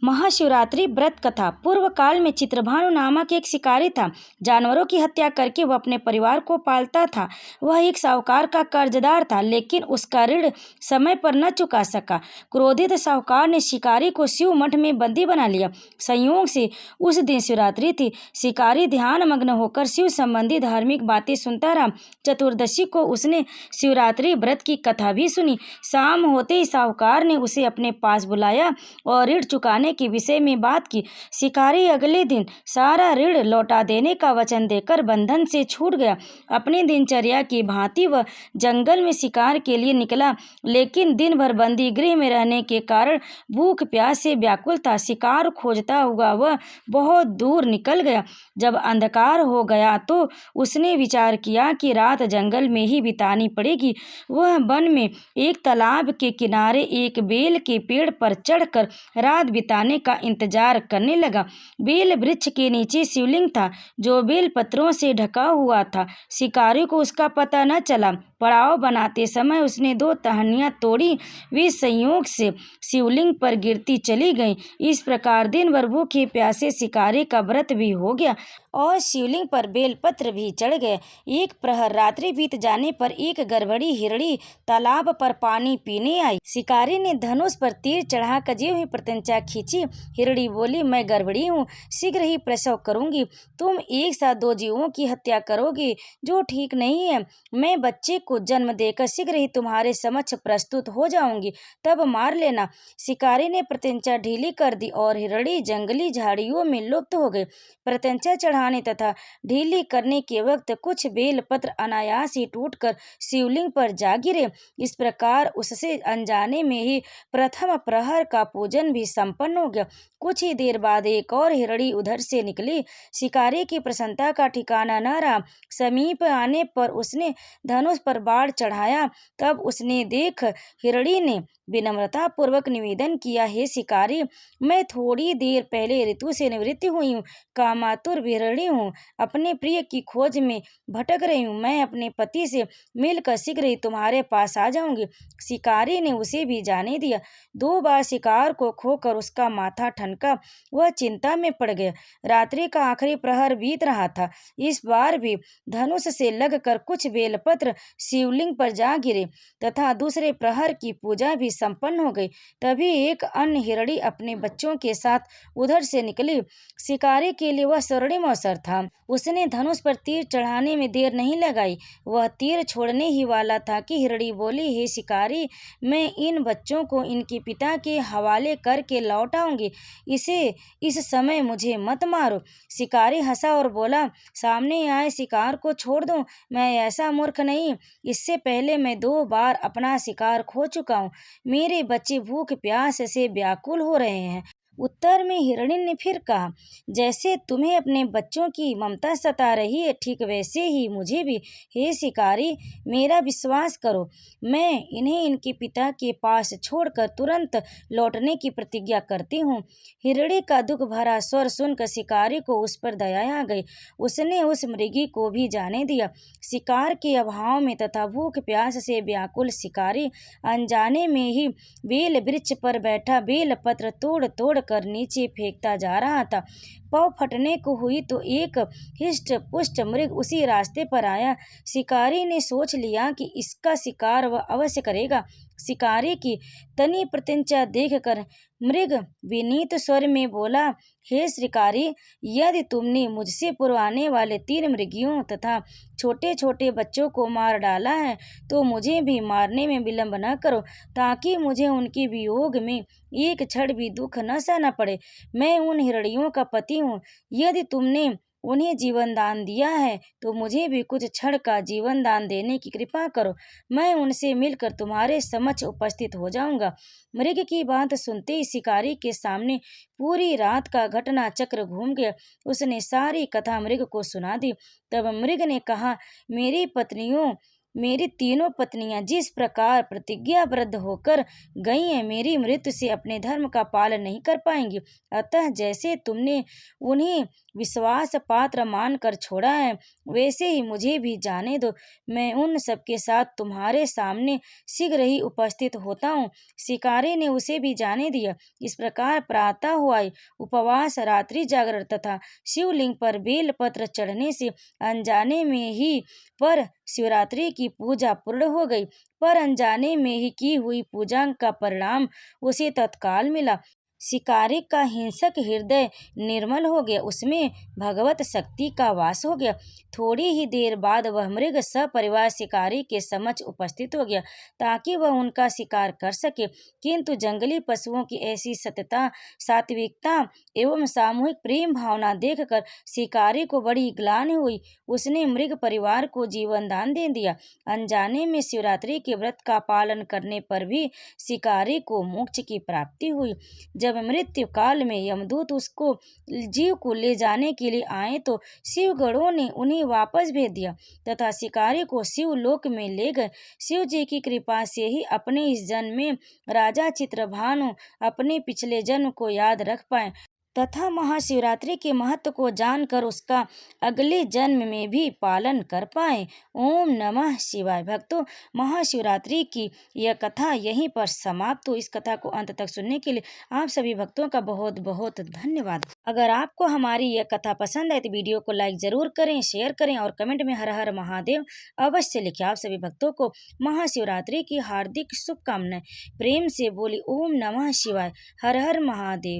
महाशिवरात्रि व्रत कथा। पूर्व काल में चित्रभानु नामक एक शिकारी था। जानवरों की हत्या करके वह अपने परिवार को पालता था। वह एक साहूकार का कर्जदार था, लेकिन उसका ऋण समय पर न चुका सका। क्रोधित साहूकार ने शिकारी को शिव मठ में बंदी बना लिया। संयोग से उस दिन शिवरात्रि थी। शिकारी ध्यान मग्न होकर शिव संबंधी धार्मिक बातें सुनता रहा। चतुर्दशी को उसने शिवरात्रि व्रत की कथा भी सुनी। शाम होते ही साहूकार ने उसे अपने पास बुलाया और ऋण चुकाने के विषय में बात की। शिकारी अगले दिन सारा ऋण लौटा देने का वचन देकर बंधन से छूट गया। अपनी दिनचर्या की भांति वह जंगल में शिकार के लिए निकला, लेकिन दिन भर बंदी गृह में रहने के कारण भूख प्यास से व्याकुल था। शिकार खोजता हुआ वह बहुत दूर निकल गया। जब अंधकार हो गया तो उसने विचार किया कि रात जंगल में ही बितानी पड़ेगी। वह वन में एक तालाब के किनारे एक बेल के पेड़ पर चढ़कर रात बिताने का इंतजार करने लगा। बेल वृक्ष के नीचे शिवलिंग था, जो बेल पत्रों से ढका हुआ था। शिकारी को उसका पता न चला। पड़ाव बनाते समय उसने 2 टहनियां तोड़ी। वे संयोग से शिवलिंग पर गिरती चली गईं। इस प्रकार दिन भर भूखे प्यासे शिकारी का व्रत भी हो गया और शिवलिंग पर बेलपत्र भी चढ़ गए। एक प्रहर रात्रि बीत जाने पर एक गर्भवती हिरणी तालाब पर पानी पीने आई। शिकारी ने धनुष पर तीर चढ़ाकर जीव ही प्रत्यंचा खींची। हिरणी बोली, मैं गर्भवती हूँ, शीघ्र ही प्रसव करूंगी। तुम एक साथ 2 जीवों की हत्या करोगी, जो ठीक नहीं है। मैं बच्चे को जन्म देकर शीघ्र ही तुम्हारे समक्ष प्रस्तुत हो जाऊंगी, तब मार लेना। शिकारी ने प्रत्यंचा ढीली कर दी और हिरणी जंगली झाड़ियों में लुप्त हो गई। प्रत्यंचा चढ़ाने तथा ढीली करने के वक्त कुछ बेलपत्र अनायास ही टूटकर शिवलिंग पर जा गिरे। इस प्रकार उससे अनजाने में ही प्रथम प्रहर का पूजन भी संपन्न हो गया। कुछ ही देर बाद एक और हिरणी उधर से निकली। शिकारी की प्रसन्नता का ठिकाना न रहा। समीप आने पर उसने धनुष पर बाण चढ़ाया। तब उसने देख हिरणी ने विनम्रता पूर्वक निवेदन किया, हे शिकारी, मैं थोड़ी देर पहले ऋतु से निवृत्त हुई हूँ, कामातुर हिरणी हूँ, अपने प्रिय की खोज में भटक रही हूँ। मैं अपने पति से मिलकर शीघ्र ही तुम्हारे पास आ जाऊंगी। शिकारी ने उसे भी जाने दिया। 2 बार शिकार को खोकर उसका माथा ठनका। वह चिंता में पड़ गया। रात्रि का आखिरी प्रहर बीत रहा था। इस बार भी धनुष से लगकर कुछ बेलपत्र शिवलिंग पर जा गिरे तथा दूसरे प्रहर की पूजा भी संपन्न हो गई। तभी एक अन्य हिरणी अपने बच्चों के साथ उधर से निकली। शिकारी के लिए वह स्वर्णिम अवसर था। उसने धनुष पर तीर चढ़ाने में देर नहीं लगाई। वह तीर छोड़ने ही वाला था कि हिरणी बोली, हे शिकारी, मैं इन बच्चों को इनके पिता के हवाले करके लौट आऊंगी। इस समय मुझे मत मारो। शिकारी हंसा और बोला, सामने आए शिकार को छोड़ दो। मैं ऐसा मूर्ख नहीं। इससे पहले मैं 2 बार अपना शिकार खो चुका हूँ। मेरे बच्चे भूख प्यास से व्याकुल हो रहे हैं। उत्तर में हिरणी ने फिर कहा, जैसे तुम्हें अपने बच्चों की ममता सता रही है, ठीक वैसे ही मुझे भी। हे शिकारी, मेरा विश्वास करो, मैं इन्हें इनके पिता के पास छोड़कर तुरंत लौटने की प्रतिज्ञा करती हूँ। हिरणी का दुख भरा स्वर सुनकर शिकारी को उस पर दया आ गई। उसने उस मृगी को भी जाने दिया। शिकार के अभाव में तथा भूख प्यास से व्याकुल शिकारी अनजाने में ही बेल वृक्ष पर बैठा बेलपत्र तोड़ तोड़ कर नीचे फेंकता जा रहा था। पाँव फटने को हुई तो एक हिष्ट पुष्ट मृग उसी रास्ते पर आया। शिकारी ने सोच लिया कि इसका शिकार वह अवश्य करेगा। शिकारी की तनी प्रत्यंचा देखकर मृग विनीत स्वर में बोला, हे शिकारी, यदि तुमने मुझसे पूर्व आने वाले 3 मृगियों तथा छोटे छोटे बच्चों को मार डाला है, तो मुझे भी मारने में विलंब न करो, ताकि मुझे उनके वियोग में एक क्षण भी दुख न सहना पड़े। मैं उन हिरणियों का पति हूँ। यदि तुमने उन्हें जीवन दान दिया है, तो मुझे भी कुछ क्षण का जीवन दान देने की कृपा करो। मैं उनसे मिलकर तुम्हारे समक्ष उपस्थित हो जाऊंगा। मृग की बात सुनते ही शिकारी के सामने पूरी रात का घटना चक्र घूम गया। उसने सारी कथा मृग को सुना दी। तब मृग ने कहा, मेरी पत्नियों, मेरी तीनों पत्नियां जिस प्रकार प्रतिज्ञाबद्ध होकर गई हैं, मेरी मृत्यु से अपने धर्म का पालन नहीं कर पाएंगी। अतः जैसे तुमने उन्हें विश्वास पात्र मानकर छोड़ा है, वैसे ही मुझे भी जाने दो। मैं उन सबके साथ तुम्हारे सामने शीघ्र ही उपस्थित होता हूँ। शिकारी ने उसे भी जाने दिया। इस प्रकार प्रातः हुआ उपवास, रात्रि जागरण तथा शिवलिंग पर बेलपत्र चढ़ने से अनजाने में ही पर शिवरात्रि की पूजा पूर्ण हो गई। पर अनजाने में ही की हुई पूजा का परिणाम उसे तत्काल मिला। शिकारी का हिंसक हृदय निर्मल हो गया, उसमें भगवत शक्ति का वास हो गया। थोड़ी ही देर बाद वह मृग सपरिवार शिकारी के समक्ष उपस्थित हो गया ताकि वह उनका शिकार कर सके। किंतु जंगली पशुओं की ऐसी सत्यता, सात्विकता एवं सामूहिक प्रेम भावना देखकर शिकारी को बड़ी ग्लानि हुई। उसने मृग परिवार को जीवन दान दे दिया। अनजाने में शिवरात्रि के व्रत का पालन करने पर भी शिकारी को मोक्ष की प्राप्ति हुई। जब मृत्यु काल में यमदूत उसको जीव को ले जाने के लिए आए तो शिवगणों ने उन्हें वापस भेज दिया तथा शिकारी को शिवलोक में ले गए। शिव जी की कृपा से ही अपने इस जन्म में राजा चित्रभानु अपने पिछले जन्म को याद रख पाए तथा महाशिवरात्रि के महत्व को जानकर उसका अगले जन्म में भी पालन कर पाए। ओम नमः शिवाय। भक्तों, महाशिवरात्रि की यह कथा यहीं पर समाप्त हो। इस कथा को अंत तक सुनने के लिए आप सभी भक्तों का बहुत बहुत धन्यवाद। अगर आपको हमारी यह कथा पसंद है तो वीडियो को लाइक जरूर करें, शेयर करें और कमेंट में हर हर महादेव अवश्य लिखें। आप सभी भक्तों को महाशिवरात्रि की हार्दिक शुभकामनाएं। प्रेम से बोली ओम नमः शिवाय। हर हर महादेव।